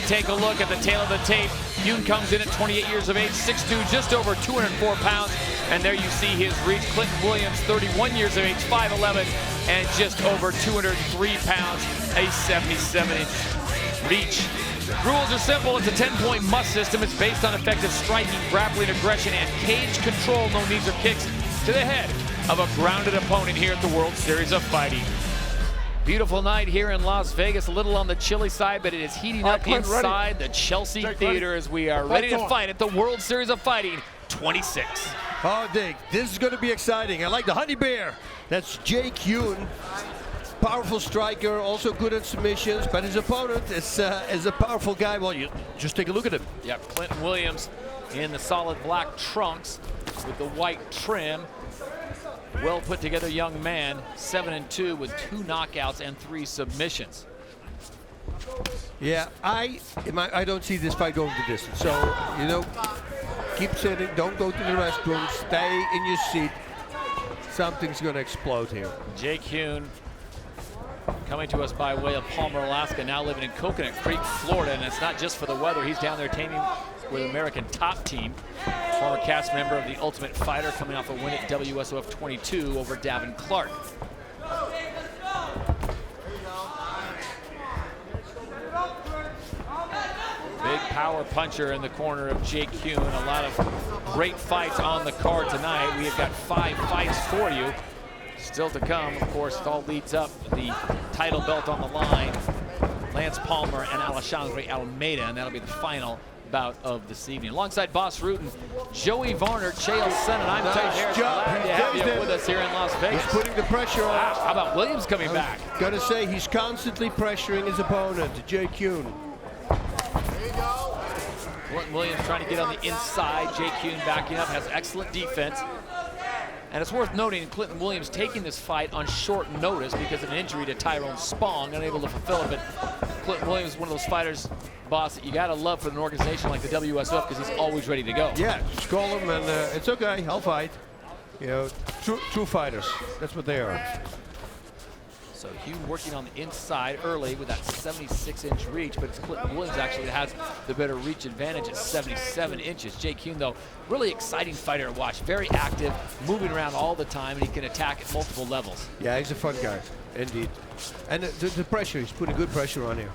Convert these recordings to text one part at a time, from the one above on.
take a look at the tail of the tape. Heun comes in at 28 years of age, 6'2", just over 204 pounds. And there you see his reach. Clinton Williams, 31 years of age, 5'11", and just over 203 pounds, a 77-inch reach. Rules are simple. It's a 10-point must system. It's based on effective striking, grappling, aggression, and cage control. No knees or kicks to the head of a grounded opponent here at the World Series of Fighting. Beautiful night here in Las Vegas, a little on the chilly side, but it is heating up inside the Chelsea Theater as we are ready to fight at the World Series of Fighting 26. Oh, Dick, this is going to be exciting. I like the honey bear. That's Jake Heun. Powerful striker, also good at submissions, but his opponent is a powerful guy. Well, you just take a look at him. Yep, Clinton Williams in the solid black trunks with the white trim. Well put together young man, 7-2 with 2 knockouts and 3 submissions. Yeah, I don't see this fight going the distance. So, you know, keep sitting, don't go to the restroom, stay in your seat. Something's going to explode here. Jake Heun coming to us by way of Palmer, Alaska, now living in Coconut Creek, Florida, and it's not just for the weather. He's down there training with American Top Team. Former cast member of The Ultimate Fighter, coming off a win at WSOF 22 over Davin Clark. Big power puncher in the corner of Jake Heun. A lot of great fights on the card tonight. We have got 5 fights for you. Still to come, of course, it all leads up the title belt on the line. Lance Palmer and Alexandre Almeida, and that'll be the final bout of this evening. Alongside Boss Rutan, Joey Varner, Chael Sonnen, and I'm Ted Harris. Glad to have you with us here in Las Vegas. He's putting the pressure on. How about Williams coming back? Gotta say, he's constantly pressuring his opponent, Jake Heun. Clinton Williams trying to get on the inside. Jake Heun backing up, has excellent defense. And it's worth noting Clinton Williams taking this fight on short notice because of an injury to Tyrone Spong, unable to fulfill it. But Clinton Williams is one of those fighters, boss, that you got to love for an organization like the WSOF because he's always ready to go. Yeah, just call him and it's okay, I'll fight. You know, true fighters, that's what they are. So Heun working on the inside early with that 76-inch reach, but it's Clinton Williams actually that has the better reach advantage at 77 inches. Jake Heun, though, really exciting fighter to watch. Very active, moving around all the time, and he can attack at multiple levels. Yeah, he's a fun guy, indeed. And the pressure, he's putting good pressure on here.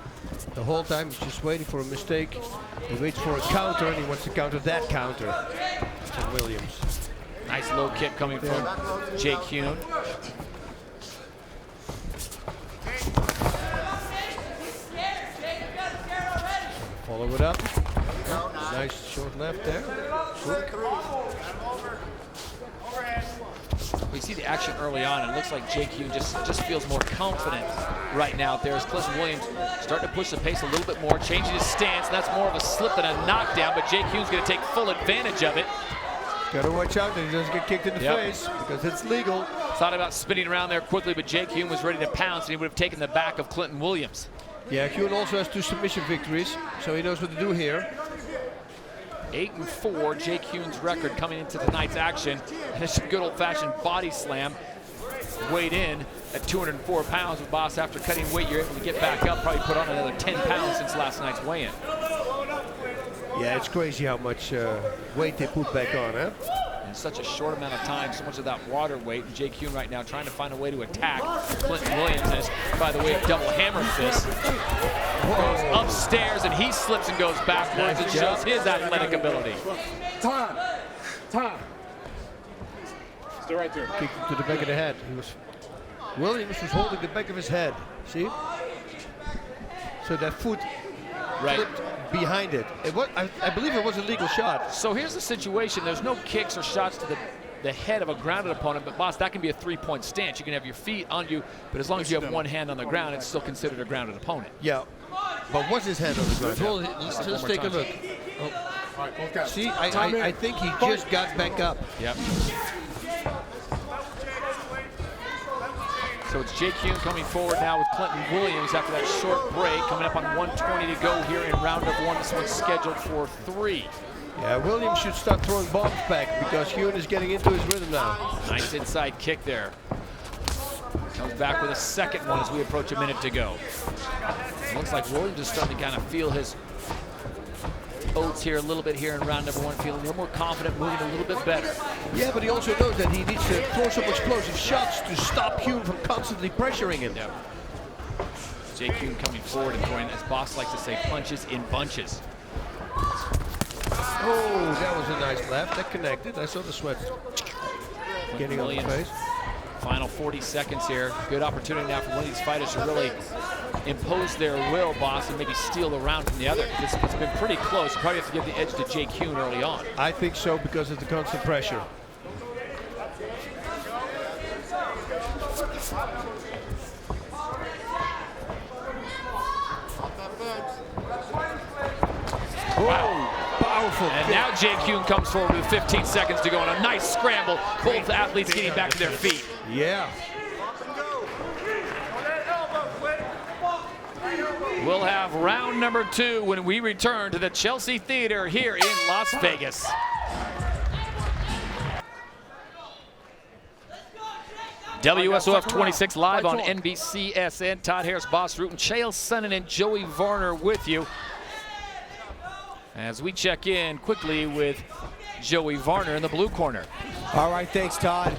The whole time he's just waiting for a mistake. He waits for a counter, and he wants to counter that counter from Williams. Nice low kick coming from Jake Heun. Follow it up. Nice short left there. We see the action early on, and it looks like Jake Heun just feels more confident right now out there as Clinton Williams starting to push the pace a little bit more, changing his stance. And that's more of a slip than a knockdown, but Jake Heun's going to take full advantage of it. Got to watch out that he doesn't get kicked in the face because it's legal. Thought about spinning around there quickly, but Jake Heun was ready to pounce, and he would have taken the back of Clinton Williams. Yeah, Heun also has 2 submission victories, so he knows what to do here. 8-4, Jake Heun's record coming into tonight's action. And it's a good old-fashioned body slam. Weighed in at 204 pounds with Boss. After cutting weight, you're able to get back up, probably put on another 10 pounds since last night's weigh-in. Yeah, it's crazy how much weight they put back on, huh? In such a short amount of time, so much of that water weight. And Jake Heun right now trying to find a way to attack Clinton Williams. And by the way, double hammer fist. Goes upstairs and he slips and goes backwards. It shows his athletic ability. Time. Stay right there. Kicked him to the back of the head. Williams was holding the back of his head. See? So that foot flipped behind it. I believe it was a legal shot. So here's the situation. There's no kicks or shots to the head of a grounded opponent, but boss, that can be a 3-point stance. You can have your feet on you, but as long as you have one hand on the ground, it's still considered a grounded opponent. Yeah, but was his hand on the ground? Well, let's take a look. Oh. See, I think he just got back up. Yep. So it's Jake Heun coming forward now with Clinton Williams after that short break, coming up on 1:20 to go here in round of 1. This one's scheduled for 3. Yeah, Williams should start throwing bombs back because Heun is getting into his rhythm now. Nice inside kick there. Comes back with a second one as we approach a minute to go. It looks like Williams is starting to kind of feel his oats here a little bit here in round number 1, feeling a little more confident, moving a little bit better. Yeah, but he also knows that he needs to throw some explosive shots to stop Heun from constantly pressuring him. Yep. Jake Heun coming forward and throwing, as Boss likes to say, punches in bunches. Oh, that was a nice left. That connected. I saw the sweat getting on the face. Final 40 seconds here. Good opportunity now for one of these fighters to really impose their will, Boss, and maybe steal the round from the other. It's been pretty close. You probably have to give the edge to Jake Heun early on. I think so, because of the constant pressure. Wow. Powerful And kick. now Jake Heun comes forward with 15 seconds to go on a nice scramble. Both athletes getting back to their feet. Yeah. We'll have round number 2 when we return to the Chelsea Theater here in Las Vegas. WSOF 26 live on NBCSN. Todd Harris, Boss Rutan, Chael Sonnen, and Joey Varner with you. As we check in quickly with Joey Varner in the blue corner. All right, thanks, Todd.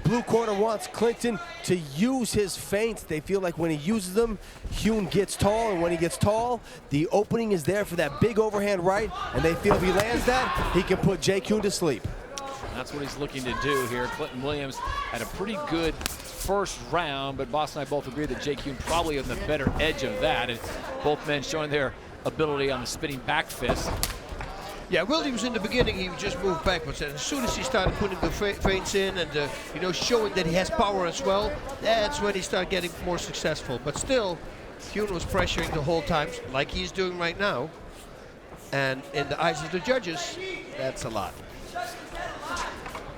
Blue corner wants Clinton to use his feints. They feel like when he uses them, Heun gets tall, and when he gets tall, the opening is there for that big overhand right, and they feel if he lands that, he can put Jake Heun to sleep. That's what he's looking to do here. Clinton Williams had a pretty good first round, but Boss and I both agree that Jake Heun probably on the better edge of that, and both men showing their ability on the spinning back fist. Yeah, Williams in the beginning, he just moved backwards, and as soon as he started putting the feints in and you know, showing that he has power as well, that's when he started getting more successful. But still, Heun was pressuring the whole time, like he's doing right now. And in the eyes of the judges, that's a lot.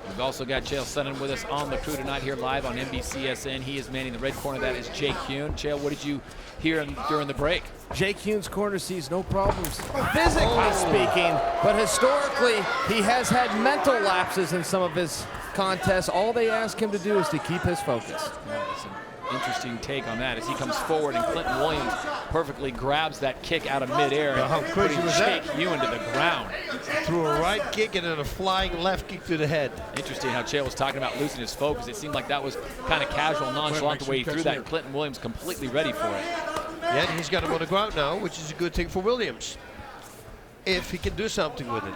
We've also got Chael Sonnen with us on the crew tonight here live on NBCSN. He is manning the red corner. That is Jake Heun. Chael, what did you hear during the break? Jake Heun's corner sees no problems physically speaking, but historically he has had mental lapses in some of his contests. All they ask him to do is to keep his focus. That's an interesting take on that as he comes forward, and Clinton Williams perfectly grabs that kick out of midair Now, how and crazy putting was Jake that? Heun to the ground. Threw a right kick and then a flying left kick to the head. Interesting how Chael was talking about losing his focus. It seemed like that was kind of casual, nonchalant the way he threw that, and Clinton Williams completely ready for it. Yeah, and he's got him on the ground now, which is a good thing for Williams, if he can do something with it.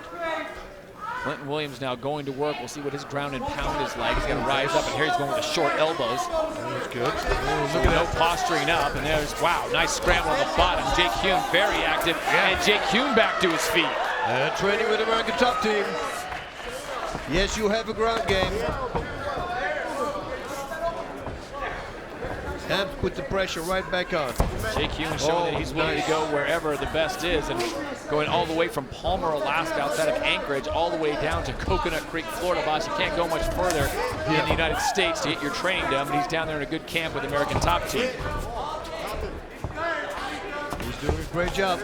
Clinton Williams now going to work. We'll see what his ground and pound is like. He's going to rise up, and here he's going with the short elbows. That's good. Look at no posturing up, and there's, wow, nice scramble on the bottom. Jake Heun very active, and Jake Heun back to his feet. Training with American Top Team. Yes, you have a ground game. And put the pressure right back on. Jake Heun showing that he's willing to go wherever the best is, and going all the way from Palmer, Alaska, outside of Anchorage, all the way down to Coconut Creek, Florida. Boss, you can't go much further in the United States to get your training done, but he's down there in a good camp with American Top Team. He's doing a great job.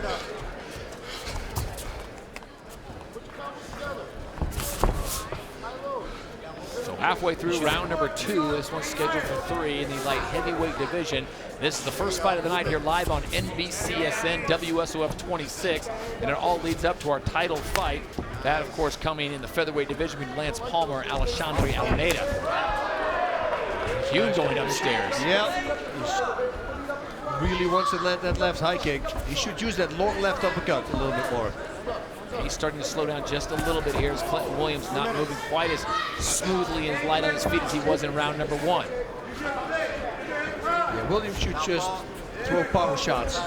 So halfway through round number 2, this one's scheduled for 3 in the light heavyweight division. This is the first fight of the night here live on NBCSN WSOF 26, and it all leads up to our title fight. That, of course, coming in the featherweight division between Lance Palmer and Alexandre Alameda. Heun going upstairs. Yeah. He really wants to land that left high kick. He should use that long left uppercut a little bit more. He's starting to slow down just a little bit here as Clinton Williams not moving quite as smoothly and light on his feet as he was in round number 1. Yeah, Williams should just throw power shots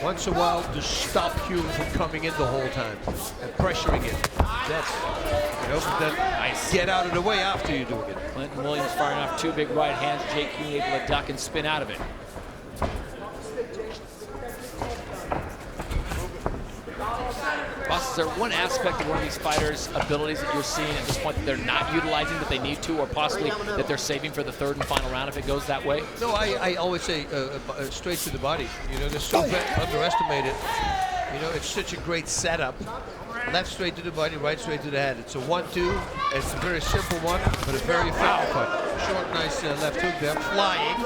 once in a while to stop Heun from coming in the whole time and pressuring it. That's, you know, but then get out of the way after you're doing it. Clinton Williams firing off 2 big right hands. Jake Heun able to duck and spin out of it. Boss, is there one aspect of one of these fighters' abilities that you're seeing at this point that they're not utilizing that they need to, or possibly that they're saving for the 3rd and final round if it goes that way? No, I always say straight to the body. You know, they're so underestimated. You know, it's such a great setup. Left straight to the body, right straight to the head. It's a 1-2. It's a very simple one, but a very effective one. Short, nice left hook there, flying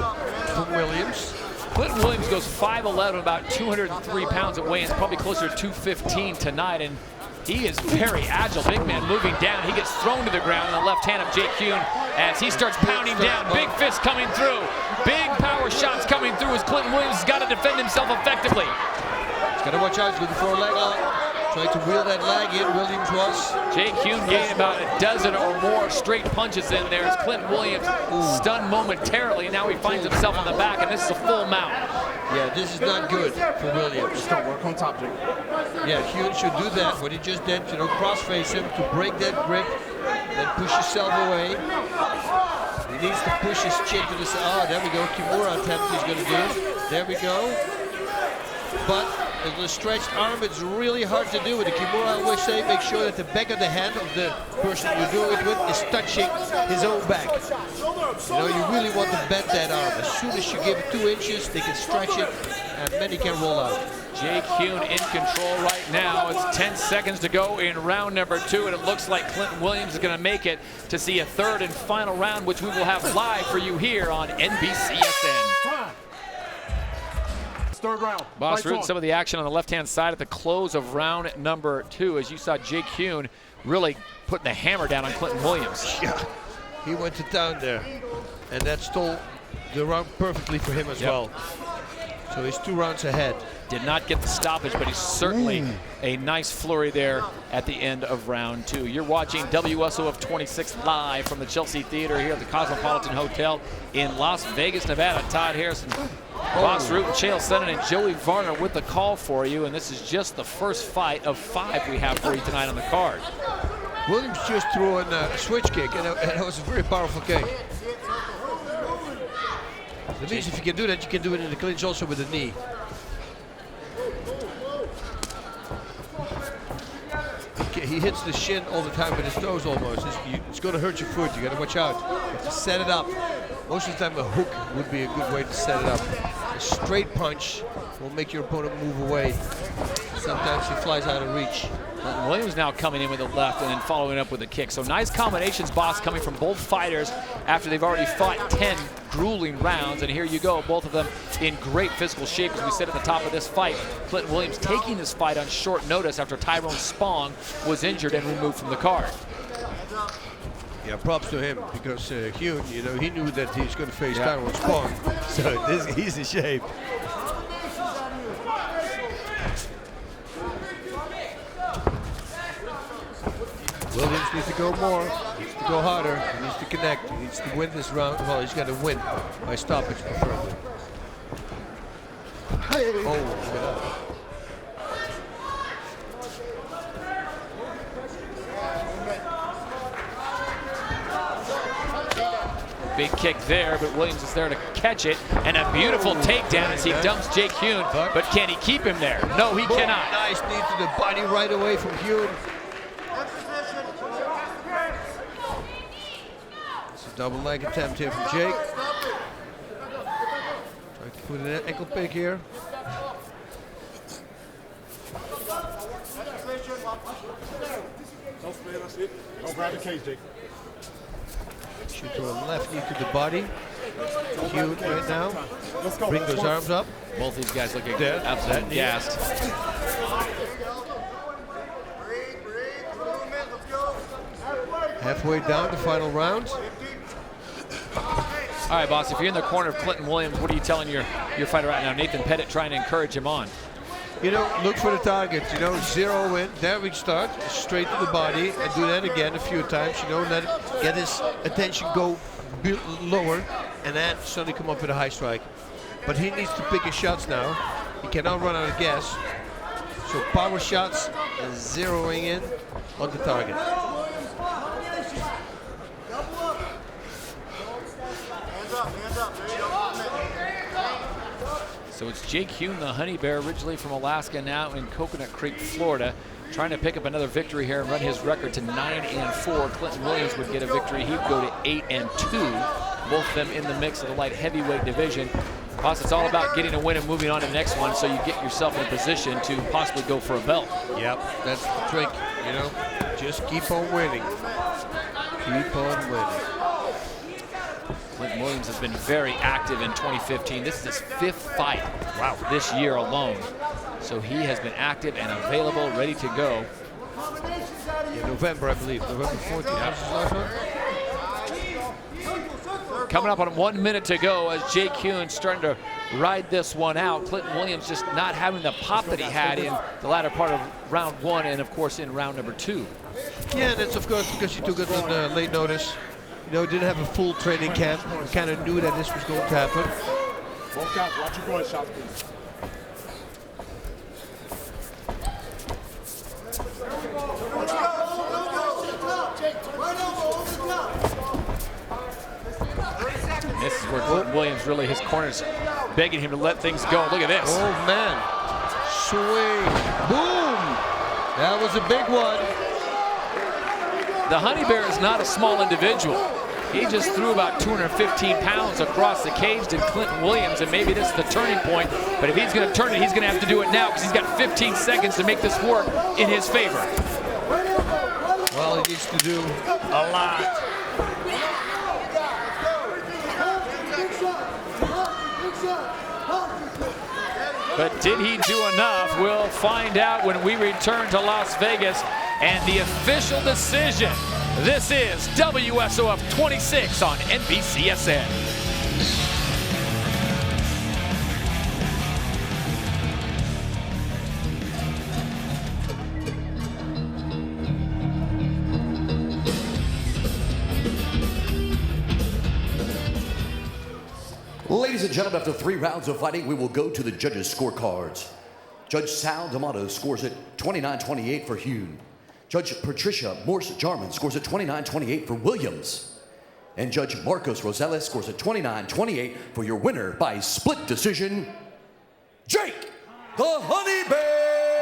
from Williams. Clinton Williams goes 5'11", about 203 pounds at weigh-ins, probably closer to 215 tonight, and he is very agile. Big man moving down. He gets thrown to the ground in the left hand of Jake Heun as he starts pounding down. Big fist coming through. Big power shots coming through as Clinton Williams has got to defend himself effectively. He's got to watch out. He's looking for a leg lock. Trying to wheel that leg in, Williams was. Jake Heun gained about a dozen or more straight punches in there as Clinton Williams stunned momentarily. Now he finds himself on the back, and this is a full mount. Yeah, this is not good for Williams. Just don't work on top, Jake. Yeah, Heun should do that, what he just did, you know, cross-face him to break that grip, then push yourself away. He needs to push his chin to the side. Oh, there we go, Kimura attempt he's going to do. There we go. But with the stretched arm, it's really hard to do with the Kimura. I always say make sure that the back of the hand of the person you're doing it with is touching his own back. You know, you really want to bend that arm. As soon as you give it 2 inches, they can stretch it, and many can roll out. Jake Heun in control right now. It's 10 seconds to go in round number 2, and it looks like Clinton Williams is going to make it to see a third and final round, which we will have live for you here on NBCSN. Third round. Boss rooting some of the action on the left-hand side at the close of round number 2, as you saw Jake Heun really putting the hammer down on Clinton Williams. Yeah, he went to town there, and that stole the round perfectly for him as well. So he's 2 rounds ahead. Did not get the stoppage, but he's certainly a nice flurry there at the end of round 2. You're watching WSOF 26 live from the Chelsea Theater here at the Cosmopolitan Hotel in Las Vegas, Nevada. Todd Harrison, Boss Root, Chael Sonnen, and Joey Varner with the call for you, and this is just the first fight of 5 we have for you tonight on the card. Williams just threw in a switch kick, and it was a very powerful kick. That means if you can do that, you can do it in the clinch also with the knee. He hits the shin all the time with his toes almost. It's going to hurt your foot. You got to watch out. You have to set it up. Most of the time a hook would be a good way to set it up. A straight punch will make your opponent move away. Sometimes he flies out of reach. Williams now coming in with the left and then following up with a kick. So nice combinations, Boss, coming from both fighters after they've already fought 10 grueling rounds. And here you go, both of them in great physical shape. As we said at the top of this fight, Clinton Williams taking this fight on short notice after Tyrone Spong was injured and removed from the card. Yeah, props to him, because Heun, you know, he knew that he's going to face Tyrone Spong. So he's in shape. Williams needs to go more, needs to go harder, he needs to connect, he needs to win this round. Well, he's got to win by stoppage preferably. Oh, Big kick there, but Williams is there to catch it, and a beautiful takedown as he dumps Jake Heun, but can he keep him there? No, he cannot. Nice knee to the body right away from Heun. It's a double leg attempt here from Jake. Trying to put an ankle pick here. Don't grab the cage, Jake. Shoot to a left knee to the body. Heun right now. Bring those arms up. Both these guys looking There. absolutely gassed. Halfway down the final round. All right, Boss, if you're in the corner of Clinton Williams, what are you telling your fighter right now? Nathan Pettit trying to encourage him on. You know, look for the target, you know, zero in. There we start, straight to the body, and do that again a few times, you know, let it get his attention go lower, and then suddenly come up with a high strike. But he needs to pick his shots now. He cannot run out of gas. So power shots and zeroing in on the target. So it's Jake Heun, the Honey Bear, originally from Alaska, now in Coconut Creek, Florida, trying to pick up another victory here and run his record to 9-4. Clinton Williams would get a victory. He'd go to 8-2. Both of them in the mix of the light heavyweight division. Boss, it's all about getting a win and moving on to the next one, so you get yourself in a position to possibly go for a belt. Yep, that's the trick, you know. Just keep on winning. Keep on winning. Clinton Williams has been very active in 2015. This is his 5th fight this year alone. So he has been active and available, ready to go. In November, I believe. November 14th. That was his last one? Coming up on 1 minute to go as Jake Heun starting to ride this one out. Clinton Williams just not having the pop that he had in the latter part of round 1 and, of course, in round number 2. Yeah, and that's, of course, because he took it on late notice. You know, didn't have a full training camp. He kind of knew that this was going to happen. Both guys, watch your boys shots, please. This is where Clinton Williams really, his corner's begging him to let things go. Look at this. Oh, man. Swing. Boom. That was a big one. The Honey Bear is not a small individual. He just threw about 215 pounds across the cage to Clinton Williams, and maybe this is the turning point. But if he's going to turn it, he's going to have to do it now because he's got 15 seconds to make this work in his favor. Well, he needs to do a lot. But did he do enough? We'll find out when we return to Las Vegas and the official decision. This is WSOF 26 on NBCSN. Ladies and gentlemen, after 3 rounds of fighting, we will go to the judges' scorecards. Judge Sal D'Amato scores it 29-28 for Heun. Judge Patricia Morse-Jarman scores it 29-28 for Williams. And Judge Marcos Rosales scores it 29-28 for your winner by split decision, Jake the Honey Bear!